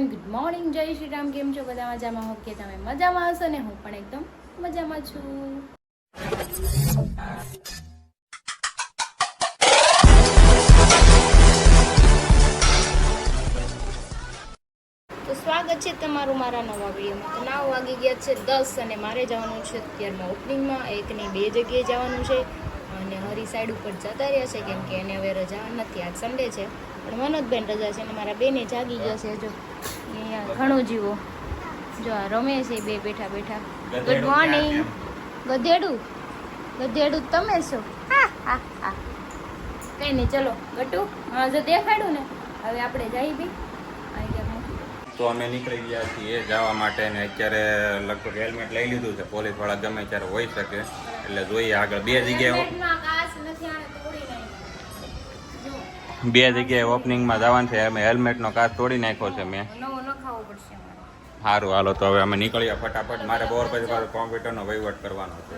Everyone, good morning, જય શ્રી રામ. કેમ છો બધા? મજામાં હો કે તમે મજામાં હશો ને? હું પણ એકદમ મજામાં છું. તો સ્વાગત છે તમારું મારા નવા વિડીયોમાં. તો 9 વાગી ગયા છે 10 અને મારે જવાનું છે અત્યારમાં ઓપનિંગમાં. એકની 2 જગ્યાએ જવાનું છે અને હરી સાઈડ ઉપર જતા રહ્યા છે કેમ કે એને હવે રજા નથી. આજ સન્ડે છે પણ મનોજબેન રજા છે અને મારા બેને જાગી ગયા છે. જો અહીંયા ઘણું જીવો જો આ રમે છે બે બેઠા બેઠા. Good morning. ગધેડું તમે છો? હા હા હા, કંઈ નહીં, ચલો ગટુ જો દેખાડ્યું ને. હવે આપણે જઈ બી તો અમે નીકળી ગયા છીએ જવા માટે ને અત્યારે લગભગ હેલ્મેટ લઈ લીધું છે. પોલીસ વાળા ગમે ત્યારે હોઈ શકે એટલે જોઈએ આગળ. બે જગ્યાએ ઓપનિંગમાં જવાનું છે. અમે હેલ્મેટનો કાચ તોડી નાખ્યો છે મેં. સારું, હાલો તો હવે અમે નીકળીએ ફટાફટ. મારે બપોર પછી પાછું કોમ્પ્યુટરનો વહીવટ કરવાનો છે.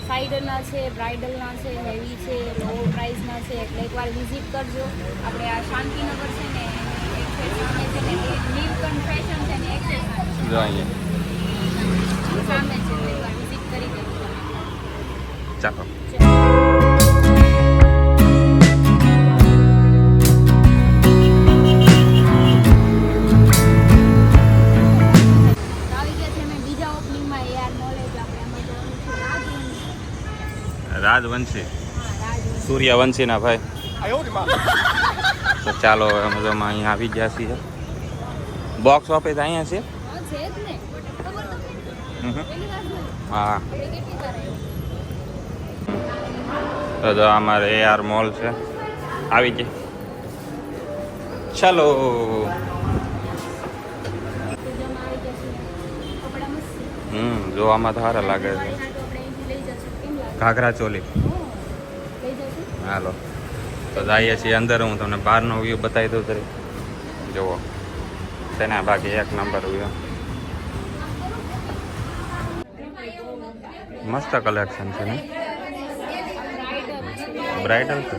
સાઈડરના છે, બ્રાઇડલના છે, હેવી છે, લો પ્રાઇસના છે. એટલે એકવાર વિઝિટ કરજો. આપણે આ શાંતિનગર છે ને એક સામે છે ને નીલકંઠ ફેશન છે ને એક સામે છે. એકવાર વિઝિટ કરી દેજો. ચાલો. રાજવંશી, સૂર્યવંશીના ભાઈ. તો ચાલો અમે તો અહીંયા આવી ગયા છીએ. બોક્સ ઓફિસ અહીંયા છે. હા, તો અમારે AR મોલ છે. આવી ગયા. ચાલો. જોવામાં તો સારા લાગે છે. ઘાઘરા ચોલી. હાલો તો જઈએ છીએ અંદર. હું તમને બહારનો વ્યૂ બતાવી દઉં તરી. જુઓ તેના બાકી એક નંબર વ્યૂ. મસ્ત કલેક્શન છે ને. બ્રાઇડલ છે.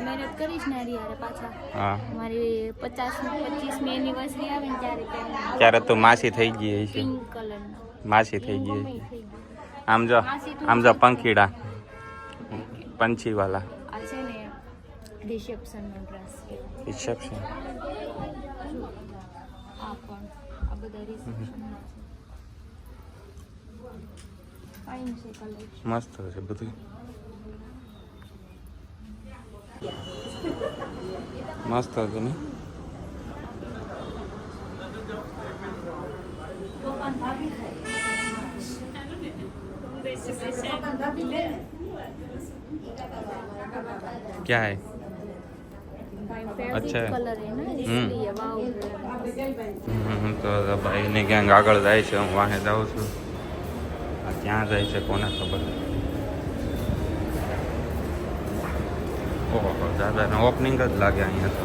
મહેનત કરીશ ને યાર પાછા. હા, મારી 25મી એનિવર્સરી આવે ને ત્યારે તો માસી થઈ ગઈ છે. પિંક કલર માસી થઈ ગઈ છે. આમ જો પંખીડા પંછી વાલા. આ છે ને રિસેપ્શનનો ડ્રેસ. રિસેપ્શન આ પણ આ બધા રિસેપ્શન ફાઇન છે કલેક્શન. મસ્ત છે બધું. મસ્ત છે ને. क्या है? अच्छा है. તો ભાઈની ગેંગ આગળ જાય છે. હું વાહે જાઉં છું. ક્યાં જાય છે કોને ખબર. ઓહો, દાદાને ઓપનિંગ જ લાગે અહીંયા તો.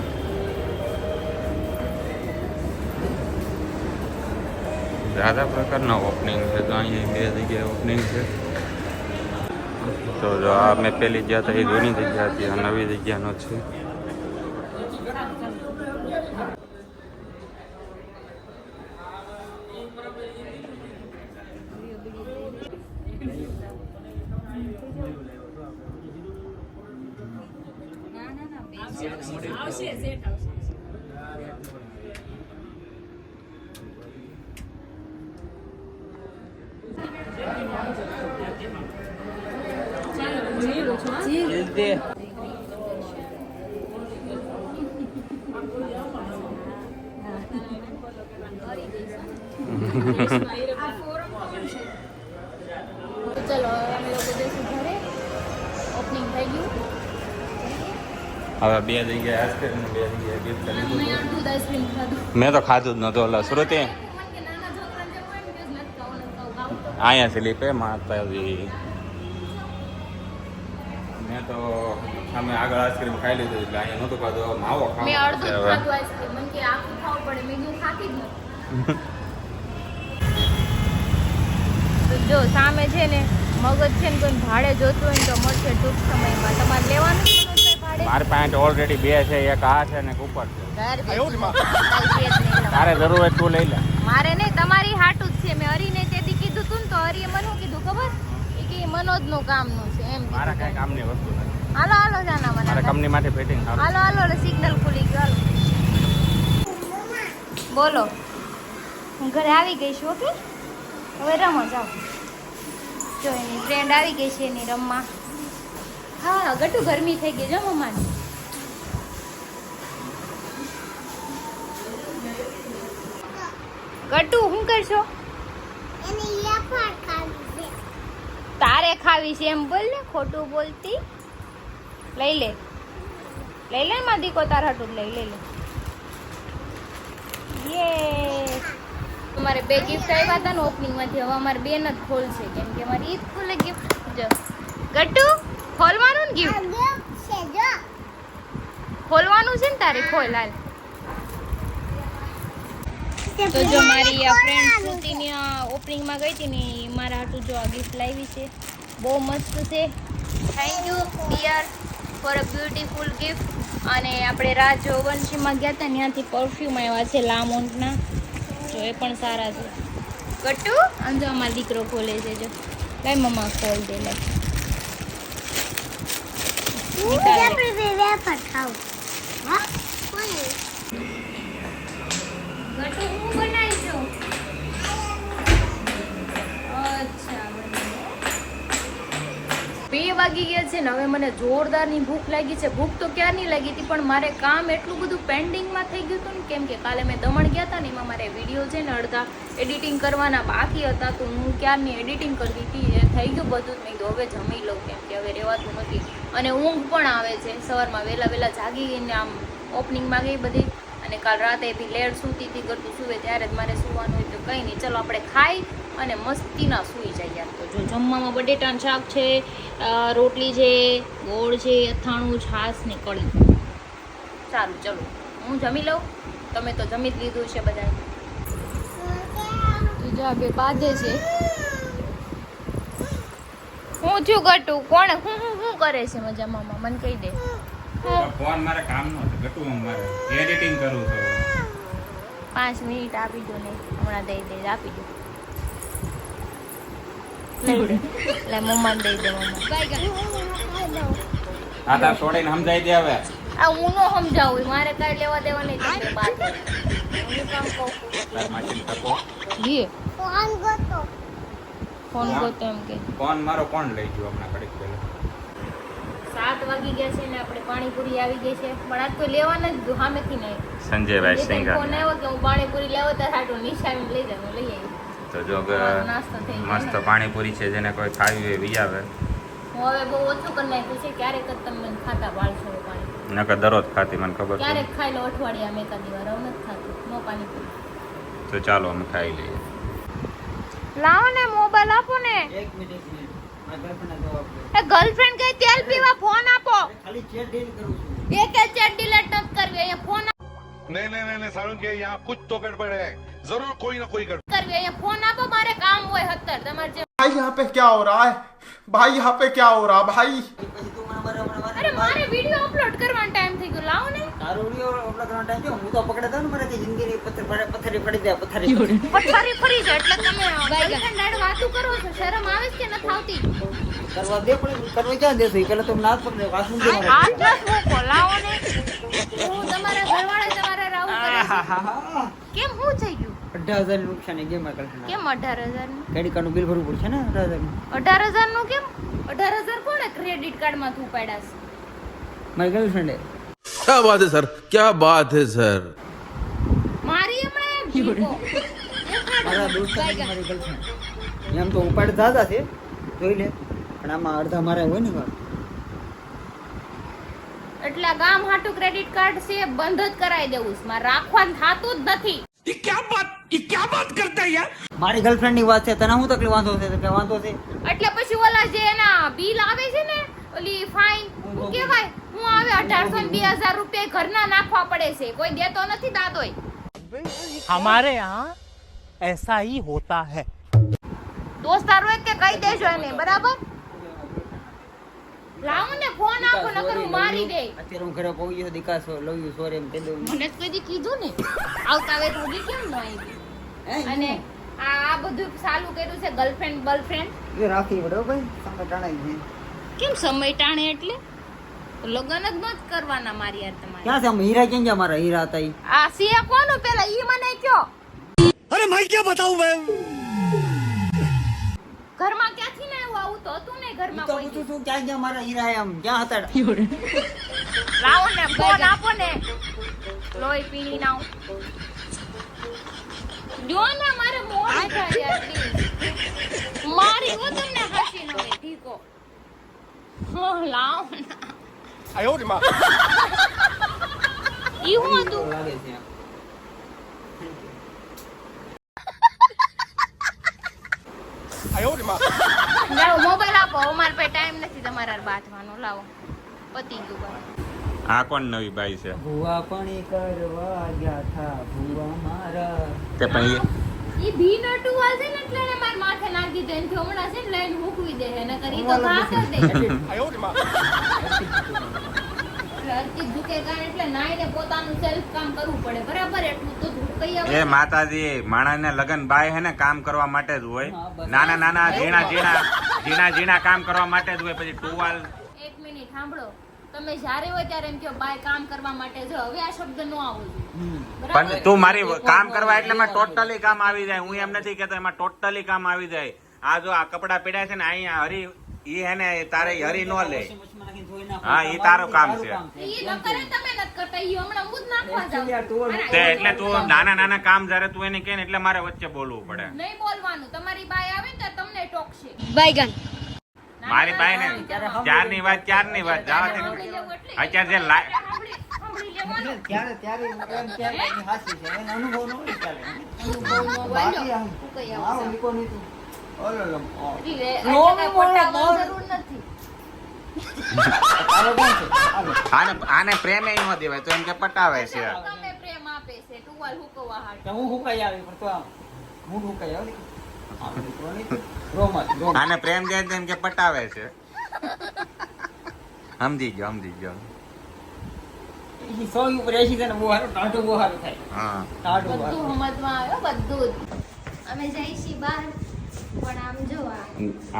દાદા પ્રકારના ઓપનિંગ છે. તો અહીંયા 2 જગ્યાએ ઓપનિંગ છે. તો જો આ મેં પેલી ગયા હતા એ જૂની જગ્યા હતી. આ નવી જગ્યાનો છે. ચલો અમે લોકો જઈશું ઘરે. ઓપનિંગ થઈ ગયું. હવે 2 જગ્યાએ આઈસ્ક્રીમ ને 2 જગ્યાએ ગિફ્ટ લીધું. આઈસ્ક્રીમ ખાધું. મેં તો ખાધું જ નહોતું. ઓલા શ્રુતિ મને કે નાના છોકરાને જે કોઈ ને કે નથી ખાવું, ખાવું તો. અહીંયા સ્લીપે માતાજી. મેં તો સામે આગળ આઈસ્ક્રીમ ખાઈ લીધું એટલે અહીંયા નહોતું ખાધું. માવો મેં ખાવા અડધું જ ખાધું આઈસ્ક્રીમ. મને કે આખું ખાવું પડે. મેં કીધું ખાતી જ નથી. તો જો સામે છે ને મગજ છે ને કોઈ ભાડે જોતું હોય ને તો મળશે ટૂંક સમયમાં. તમારે લેવાનું છે મનોજભાઈ ભાડે? મારી પાસે ઓલરેડી 2 છે, એક આ છે ને એક ઉપર છે. તારે જરૂર હોય તું લઈ લે. મારે નહીં, તમારી હાટું જ છે. મેં હરીને તેથી કીધું તું ને તો હરીએ મને શું કીધું ખબર? એ કે મનોજનું કામનું છે એમ. મારા કઈ કામની વસ્તુ નથી. હાલો હાલો જાના મને. મારા કંપનીમાંથી ફિટિંગ સારું. હાલો હાલો સિગ્નલ ખુલી ગયું. બોલો, હું ઘરે આવી ગઈ છું. ઓકે, હવે રમો જાઓ. જો એની ફ્રેન્ડ આવી ગઈ છે એની રમવા. હા ગટુ ગરમી થઈ ગઈ જો મમ્માની. ગટુ શું કરશો? તારે ખાવી છે એમ બોલ ને, ખોટું બોલતી. લઈ લે લઈ લે માં દીકો, તાર હાટું લઈ લે. યે અમારે 2 ગિફ્ટ આવ્યા હતા ને ઓપનિંગમાંથી. હવે અમારે 2 જ ખોલશે કેમ કે અમારી ઈદ ખોલે ગિફ્ટ. જો ગટ્ટુ ખોલવાનું ને ગિફ્ટ ખોલવાનું છે ને તારે. ખોલ હાલ. તો જો મારી આ ફ્રેન્ડ શ્રુતિની ઓપનિંગમાં ગઈ હતી ને મારા હાટું જો આ ગિફ્ટ લાવી છે. બહુ મસ્ત છે. Thank you dear for a beautiful gift. અને આપણે રાજ વંશીમાં ગયા હતા ત્યાંથી પરફ્યુમ આવ્યા છે લામોન્ટના. જો એ પણ સારા છે. ગટ્ટુ આમ જો અમારો દીકરો ખોલે છે. જો લાઈ મમ્મા ખોલ દે. લાઈ ગટ્ટુ હું બનાવી છું. અચ્છા 2 વાગી ગયા છે ને હવે મને જોરદારની ભૂખ લાગી છે. ભૂખ તો ક્યારની લાગી હતી પણ મારે કામ એટલું બધું પેન્ડિંગમાં થઈ ગયું હતું ને કેમ કે કાલે મેં દમણ ગયા હતા ને એમાં મારે વિડીયો છે ને અડધા એડિટિંગ કરવાના બાકી હતા. તો હું ક્યારની એડિટિંગ કરતી હતી. એ થઈ ગયું બધું. મેં કીધું હવે જમી લઉં કેમ કે હવે રહેવાતું નથી. અને ઊંઘ પણ આવે છે. સવારમાં વહેલા જાગીને આમ ઓપનિંગમાં ગઈ બધી. અને કાલ રાતે બી લેટ સૂતી હતી. કરતું સૂવે ત્યારે જ મારે સૂવાનું હોય તો કંઈ નહીં, ચલો આપણે ખાઈ અને મસ્તીના સૂઈ જઈએ. તો જો જમવામાં બટેટાનું શાક છે, રોટલી છે, ગોળ છે, અથાણું, છાશ ને કઢી. સારું ચલો હું જમી લઉં. તમે તો જમી જ લીધું છે બધા. જો આ 2 બાંધે છે. હું થયું ગટુ? કોણ હું કરે છે મજામાં? મને કહી દે. ફોન મારે કામનો છે ગટુ. મારે એડિટિંગ કરું છું. 5 મિનિટ આપી દો ને, હમણાં દઈ દે. આપી દો. લઈ દે. લે મમ્મા દઈ દે. મમ્મા આ તાર છોડીને સમજાઈ દે હવે. આ હું નો સમજાવું. મારે કાંઈ લેવા દેવા નહીં. તમને બાત હું કામ કહું. તાર માસીને તકો. જી ફોન ગોતો એમ કે. ફોન મારો કોણ લઈ ગયો હમણાં ઘડીક પહેલા? 7 વાગી ગયા છે ને આપણે પાણીપુરી આવી ગઈ છે. પણ આજ કોઈ લેવા નથી દીધું સામેથી નહીં. સંજયભાઈ સિંઘા. ફોન આવ્યો કે હું પાણીપુરી લેવો તો હાટું નિશાન લઈ જાઉં. લઈ આવી. તો જો નાસ્તો થઈ ગયો. મસ્ત પાણીપુરી છે. જેને કોઈ ખાવી હોય વી આવે. હું હવે બહુ ઓછું કરી નાખ્યું છે. ક્યારેક જ તમે ખાતા બાળશો પાણી. નકર દરરોજ ખાતી મને ખબર છે. ક્યારેક ખાઈ લો અઠવાડિયામાં એકાદી વાર. હવે નથી ખાતું નો પાણીપુરી. તો ચાલો અમે ખાઈ લઈએ. લાવો ને મોબાઈલ આપો ને. ગર્લફ્રેન્ડ ગઈ તેલ પીવા. ફોન આપો. ખાલી ચેટ ડીલ કરું છું. એક ચેટ ડિલીટ નથી કરવી. અહીંયા ફોન नहीं सारुण के यहाँ कुछ तो गड़बड़ है, जरूर कोई ना कोई गड़बड़। કરવી. અહીંયા ફોન આપો. મારે કામ હોય 17 તમારે જે. भाई यहाँ पे क्या हो रहा है? भाई यहाँ पे क्या हो रहा भाई? પછી તું મને બરાબર અરે મારે વિડિયો અપલોડ કરવાનો ટાઈમ થઈ ગયો. લાવો ને. તારો વિડિયો અપલોડ કરવાનો ટાઈમ છે. હું તો પકડે દઉં ને મારાથી જિંદગીની પથ્થરી પડી જાય. પથ્થરી પથારી ફરી જાય એટલે તમે ગર્લફ્રેન્ડ હારે વાતું કરો છો. શરમ આવે છે કે નથી આવતી? કરવા દે. પણ કરવા ક્યાં દેશો? પેલા તો ના જ પકડે. વાસું દે મને. હાથ રસ મૂકો. લાવો ને. હું તમારા ઘરવાળા તમારા રાવ કરે. કેમ હું થઈ ગયું? 18,000 નુકસાન એ ગેમ કરશે. કેમ 18,000 નું? ક્રેડિટ કાર્ડનું બિલ ભરવું પડશે ને 18,000 નું. 18,000 નું કેમ? 18,000 કોણે ક્રેડિટ કાર્ડ માં તું પાડ્યા છે? મારી ગર્લફ્રેન્ડ क्या बात है सर, क्या बात है सर। મારી હમણાં જીવો. મારા દોસ્ત મારી ગર્લફ્રેન્ડ એમ તો ઉપાડ દાદા છે જોઈ લે. પણ આમાં અડધા મારા હોય ને. એટલે આ ગામ હાટું ક્રેડિટ કાર્ડ છે બંધ જ કરાવી દેવું છે. મારે રાખવાનું થાતું જ નથી. મારી ગર્લફ્રેન્ડ ની વાત છે, તને શું તકલીફ વાંધો છે? કે વાંધો છે? એટલે પછી ઓલા જે એના બિલ આવે છે ને, ઓલી ફાઇન શું કહેવાય, હું આવે 1800 ને 2000 રૂપિયા ઘરના નાખવા પડે છે. કોઈ દેતો નથી દાદોય. हमारे यहाँ ऐसा ही होता है. દોસ્તારો એક કે કહી દેજો એને, બરાબર? લાવો ને ફોન આપો નકર હું મારી દે. અત્યારે હું ઘરે પહોંચી ગયો, દીકા લવ યુ સોરી એમ કહી દઉં. મને જ કદી કીધું ને આવતા આવે તો હજી કેમ ન આવી? અને આ બધું ચાલુ કર્યું છે ગર્લફ્રેન્ડ. એ રાખી પડે ભાઈ, તમે ટાણાઈ છે. કેમ સમય ટાણે? એટલે લગન જ નત કરવાના મારી યાર તમારે. ક્યાં છે આમ હીરા? કેમ ગયા મારા હીરા હતા ઈ? આ સિયા કોનું પેલા ઈ મને કયો. अरे मैं क्या बताऊं मैं. ઘરમાં ક્યાંથી ને આવું તો હતું ને ઘરમાં તો કોઈ પૂછું છું ક્યાં ગયા મારા હીરા? એમ ક્યાં હતા? લાવો ને ફોન આપો ને, લોહી પીણી નાવ જો ને મારે મોડ થાય યાર please. મારી હો તમને હાસી ન હોય ઠીકો. હો લાવ ઈ હું હતું. લાગે છે લાવો મોબાઈલ આપો, અમારે પાસે ટાઈમ નથી તમારા બાથવાનો. લાવો પતી ગયું બસ. આ કોણ નવી બાઈ છે? ભૂવા પણ કરવા ગયા થા ભૂવા મારા. તે પણ ઈ ભી નટુ વાસે ને એટલે એને માર માથે નાખી દે. એનથી હમણાં છે ને લઈને મૂકવી દે હે, નકર ઈ તો ઘા કરી દે. હરકી ઝુકેગા એટલે નાઈને પોતાનું સેલ્ફ કામ કરવું પડે, બરાબર? એટલું તો કઈ આવે. એ માતાજી, માણસને લગન બાય હે ને કામ કરવા માટે જ હોય. નાના નાના ઝીણા કામ કરવા માટે જ હોય. પછી ટુવાલ. એક મિનિટ સાંભળો, તમે જ્યારે હોય ત્યારે એમ કહો બાય કામ કરવા માટે જો. હવે આ શબ્દ નો આવવો જોઈએ, બરાબર? પણ તું મારી કામ કરવા એટલે એમાં ટોટલી કામ આવી જાય. હું એમ નથી કેતો એમાં ટોટલી કામ આવી જાય. આ જો આ કપડા પીડ્યા છે ને અહીંયા હરી, ઈ હે ને તારે હરી નો લે. હા, ઈ તારું કામ છે. ઈ ન કરે તમે નત કરતા. ઈ હમણાં હું જ નાખવા જાઉં. તે એટલે તું નાના કામ જ્યારે તું એને કહે ને એટલે મારે વચ્ચે બોલવું પડે. નહીં બોલવાનું. તમારી બાય આવે ને તો તમને ટોકશે. બાયગન મારી બાઈ ને ચારની વાત જવા દે. અત્યારે જે સાંભળી લેવાનું. ત્યારે એમ ત્યારે એની હાસી છે. એને અનુભવ ન હોય ચાલે. બાકી આમ કઈ આવો આવશે? નીકો નીતું. ઓલો એટલે કાંઈ પટાવવાની જરૂર નથી. આલો કોણ છે? આલો. આને પ્રેમ ય ન દેવાય તો એમ કે પટાવે છે. તમે પ્રેમ આપે છે ટુવાલ હુકવા હાટ. તો હું હુકાઈ આવી પણ તો આમ હું હુકાઈ આવી. આમ નીકો નીતું. રોમ. આને પ્રેમ દે એમ કે પટાવે છે. સમજી ગયો. ઈ 100 ઉપર 80 છે ને બહુ સારું, ટાઢું બહુ સારું થાય. હા, ટાઢું બહુ બધું સારું. સમજમાં આવ્યો બધું જ. અમે જઈ છીએ બહાર પણ આમ જો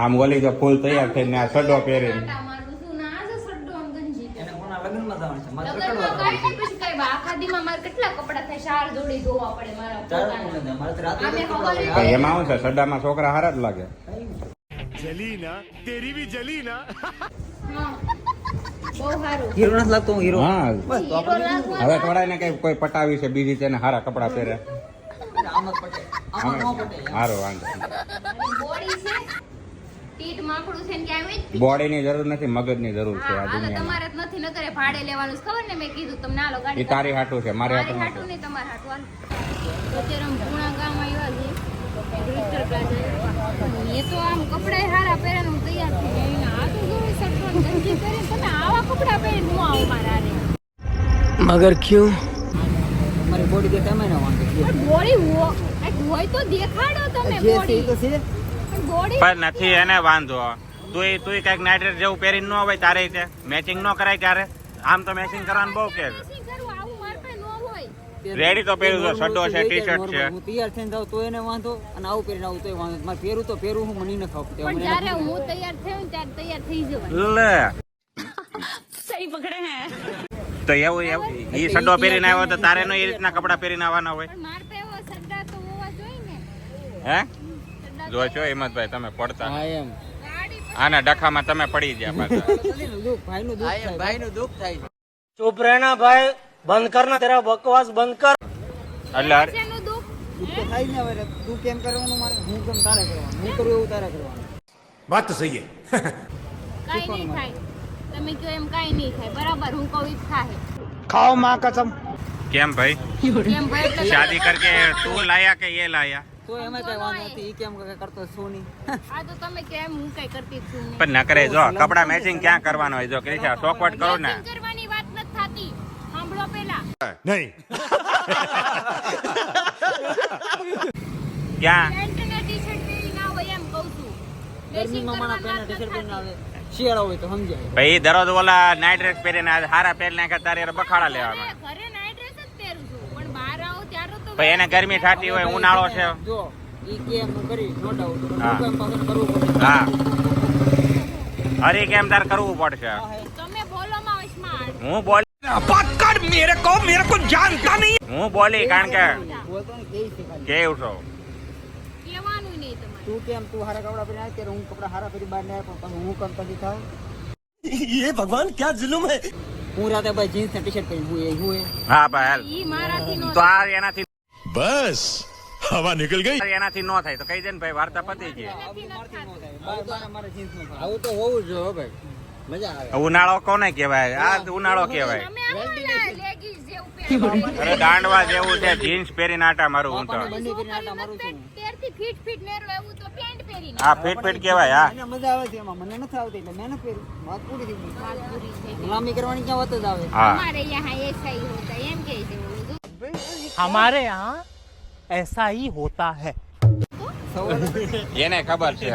આમ ઓલી તો ફૂલ તૈયાર થઈને આ સડો પહેરીને. આટા મારું શું ના આ જો સડ્ડો આમ ગંજી એને કોના લગ્નમાં જવાનું છે? મારે લગનમાં રખડવા કાંઈ નહીં, પછી કાંઈ આખા દીમાં મારે કેટલા કપડાં થાય, 4 જોડી ધોવા પડે મારા તારે પોતાના. કોણ છે? મારે તો રાત્રે આમે કપડાં ખબર હોય. એમાં શું છે, સડામાં છોકરા હારા જ લાગે. जली ना तेरी भी जली ना. હા બહુ સારું. હીરો નથી લાગતો હું હીરો. હા, બસ તો હીરો આપણે લાગવા હવે થોડા ને કઈ કોઈ પટાવી છે બીજી તેને હારા કપડા પહેરે. આમ જ પટે. આમાં ન પટે. હારો વાંધો. બોડી છે ટીટ માકડું છે ને કે આવી જ બોડી ની જરૂર નથી, મગજ ની જરૂર છે આ હા, દુનિયામાં. તમારે જ નથી, નકરે ભાડે લેવાનું છે. ખબર ને મેં કીધું તમને આલો એ ગાડી. તારી હાટું છે, મારે મારી હાટું હાટું નથી. નહીં, તમારે હાટું હાલો. અત્યારે અમે પૂણા ગામ આવ્યા છીએ. Victor plaza. એ તો આમ કપડાય હારા પહેરે ને હું તૈયાર થઈ ગઈ. એને આ તો જોઈ શકતો ને ગંજી પહેરીને તમે આવા કપડા પહેરીને હું આવું મારા હારે. मगर क्यों? મારી બોડી દેખાય મને વાંધો છે. પણ બોડી હોય તો દેખાડો તમે જે છે એ બોડી. તો છે. પણ બોડી પણ નથી એને વાંધો. તું કઈક નાઇટ ડ્રેસ જેવું પહેરીને ન હોય તારે રીતે મેચિંગ ન કરાય ત્યારે. આમ તો મેચિંગ કરવાનું બહુ કે નથી કરવું, આવું માર પાસે ન હોય. રેડી તો પહેર્યું છે, સડો છે, ટી-શર્ટ છે. હું તૈયાર થઈને જાઉં તો એને વાંધો અને આવું પહેરીને આવું તોય વાંધો. મારે પહેરું તો પહેરું હું મને ન ખાવ. પણ જ્યારે હું તૈયાર થયો ને ત્યારે તૈયાર થઈ જવાય. લે સહી પકડે હે. તો એવું ઈ સડો પહેરીને આવ્યો તો તારે નો એ રીતના કપડા પહેરીને આવવાના હોય. પણ માર પાસે એવો સદ્દા તો હોવા જોઈએ ને. હે સદ્દા જો છો હિંમતભાઈ તમે પડતા હા એમ. ગાડી આના ડખામાં તમે પડી ગયા પાછા. ભાઈનું દુઃખ થાય. चुप रहना भाई, बंद करना तेरा बकवास बंद कर. એટલે શેનું દુઃખ? દુઃખ તો થાય જ ને હવે. તું કેમ કરવાનું મારે? હું કેમ તારે કરવાનું? હું કરું એવું તારે કરવાનું. बात तो सही है કાંઈ નહીં થાય. તમે કયો એમ કાંઈ નહીં થાય બરાબર હું કહું ઈ જ થાય खाओ माँ कसम કેમ ભાઈ કેમ ભાઈ એટલે શાદી કરકે તું લાયા કે ये લાયા તો એમાં કઈ વાંધો નથી ઈ કેમ કે કરતો શું નહીં આ તો તમે કેમ હું કઈ કરતી જ છું નહીં પણ ન કરે જો કપડા મેચિંગ ક્યાં કરવાનો હોય જો ક્રિશા ચોખવટ કરો ને Matching કરવાની વાત નથી થાતી સાંભળો પહેલા ક્યાં પેન્ટ ને ટી-શર્ટ પહેરી ના હોય એમ કહું છું ગરમીમાં માણા પેન્ટ ટી-શર્ટ પહેરીને આવે શિયાળો હોય તો સમજાય ભાઈ દરરોજ ઓલા નાઇટ ડ્રેસ પહેરીને હારા પહેરી નાખ્યા તારે હારે બખાડા લેવાનો ઘરે નાઈટ ડ્રેસ જ પહેરું છું પણ બહાર આવું ત્યારે તો ભાઈ એને ગરમી થતી હોય ઉનાળો છે જો ઈ કેમ હું કરી નો ડાઉટ હા. હું કેમ પસંદ કરવું પડે હા હરી કેમ તાર કરવું પડશે તમે બોલો માં સ્માર્ટ હું બોલ હું બોલી કારણ કે બોલતો ને કેવી છે ખાલી કેવું છો કહેવાનું નહીં તમારે તું કેમ તું હારા કપડા પહેરીને આવે ત્યારે હું કપડા હારા પહેરી બહાર ને આવે પણ પછી હું કેમ કદી થાવ ये भगवान क्या जुल्म है હું રાતે ભાઈ જીન્સ ને ટી-શર્ટ પહેરી હું એ હા ભાઈ હાલ ઈ મારાથી નો તો આ એનાથી बस हवा निकल गई એનાથી નો થાય તો કહી દે ને ભાઈ વાર્તા પતી ગઈ મારે જીન્સ નો આવું તો હોવું જોઈએ ભાઈ મજા આવે ઉનાળો કોને કહેવાય આ ઉનાળો કહેવાય તમે આમાં લેગીસ જેવું પહેરો અરે દાંડવા જેવું છે જીન્સ પહેરીને આટા મારું હું તો બંને પહેરીને આટા મારું છું તેરથી ફીટ નેરો એવું તો પેન્ટ પહેરીને આ ફીટ ફીટ કહેવાય હા મને મજા આવે છે એમાં મને નથી આવતી એટલે મેં નથી પહેરી વાત પૂરી થઈ ગઈ વાત પૂરી થઈ ગઈ ગુલામી કરવાની ક્યાં વાત જ આવે હા हमारे यहाँ ऐसा ही होता है एम के हमारे यहाँ ऐसा ही होता है સવાલ એને ખબર છે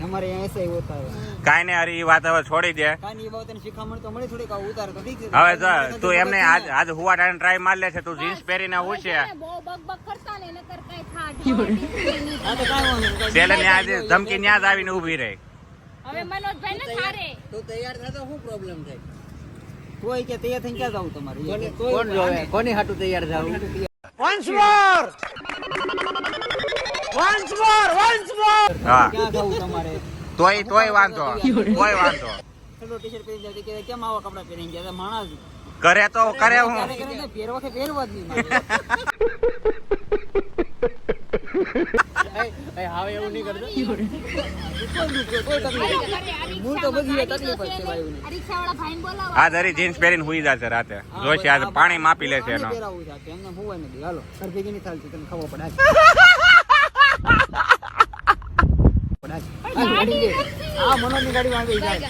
हमारे यहाँ ऐसा ही होता है કાઈ ને હરી ઈ વાત હવે છોડી દે કાની એ બાબતને શીખામણ તો મળી થોડીક આવું ઉતારે તો ઠીક છે હવે જો તું એમને આજ હુવા ટાઈમ ટ્રાય માર લે છે તું જીન્સ પહેરીને હું છે બહુ બકબક કરતા ને નકર કઈ થાટ હા તો કાંઈ વાંધો નહીં. પેલે ને આજે ધમકી ન્યા જ આવીને ઊભી રહી હવે મનોજભાઈ ને થારે તો તૈયાર થતો શું પ્રોબ્લેમ થાય કોઈ કે તૈયાર થઈને ક્યાં જાવ તમારે કોણ જોવે કોની હાટું તૈયાર જાવ वंस मोर वंस मोर હા ક્યાં જાવ તમારે તોય વાંધો કોઈ વાંધો ચલો ટી-શર્ટ પહેરી જાય કે કેમ આવા કપડા પહેરીને ગયા માણસ કરે તો કરે હું પહેરવા કે પહેરવા જ નહીં મારે. હવે એવું નહીં કરતો કોઈ તકલીફ હું તો બધી તકલીફ જ છે ભાઈ રિક્ષાવાળા ભાઈને બોલાવો આ ધરી જીન્સ પહેરીને હુઈ જશે રાતે જોશે આજે પાણી માપી લેશે એનો પહેરાવું છે એમને હોવાય નથી હાલો સર ભેગી નહીં ચાલતી તમને ખબર પડે આ મનોની ગાડીમાં આવી જાય